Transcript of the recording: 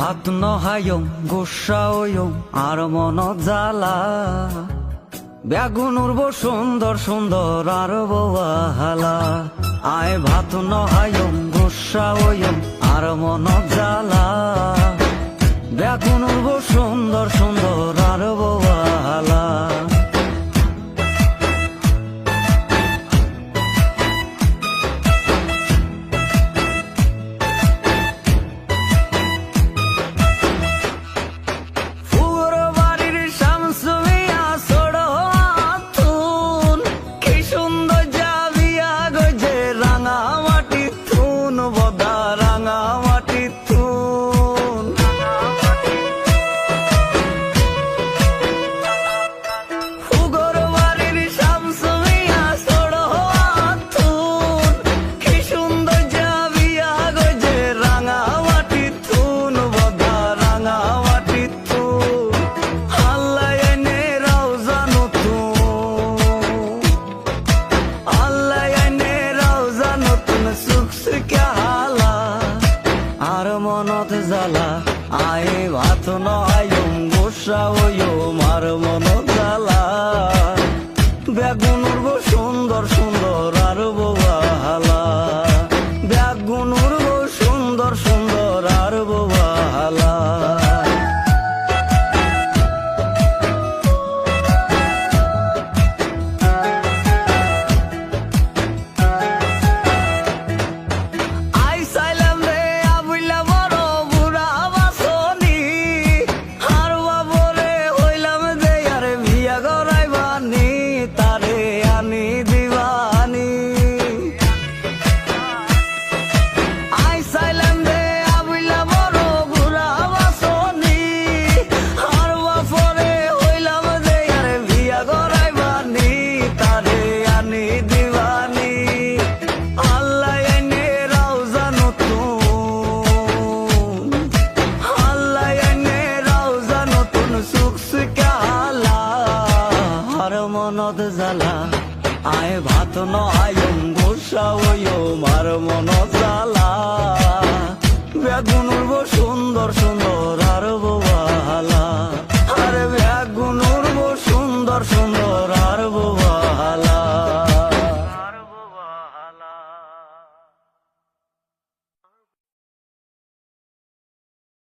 ভাত নহায়ম গোসাওয়ম আর মন জ্বালা বেগুন উড়ব সুন্দর সুন্দর আর বহালা আয় ভাত নহায়ম গোসাওয়ম আর মন জ্বালা বেগুন উড়ব সুন্দর সুন্দর আর বহালা মনত জ্বালা আয় ভাত নয়ম গোসাওয়ম আর মন জ্বালা বেগুন উড়ব সুন্দর সুন্দর আর বহালা বেগুন উড়ব সুন্দর সুন্দর আর বহালা মনত জ্বালা আয় ভাত নয়ম গোসাওয়ম আর মন